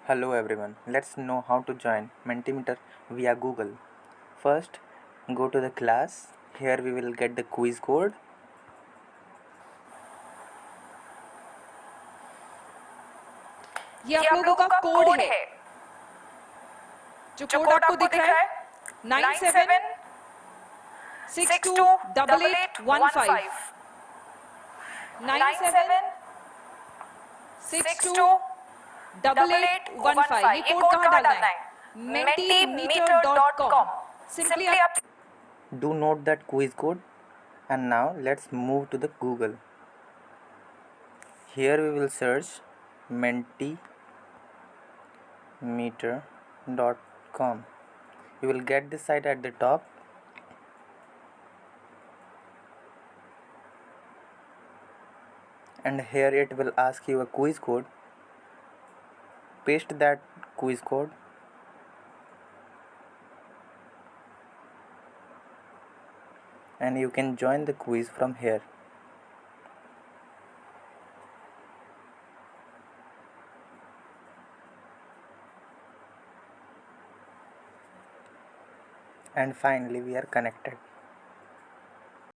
Hello everyone, let's know how to join Mentimeter via Google. First, go to the class. Here we will get the quiz code. ये आप लोगों का code है जो code आपको दिख रहा है 9762888815 9762888815 ये कोड कहाँ डालना है mentimeter.com सिंपली आप Do note that quiz code. And now let's move to the Google. Here we will search mentimeter.com. You will get this site at the top. And here it will ask you a quiz code. Paste that quiz code. And you can join the quiz from here. And finally we are connected.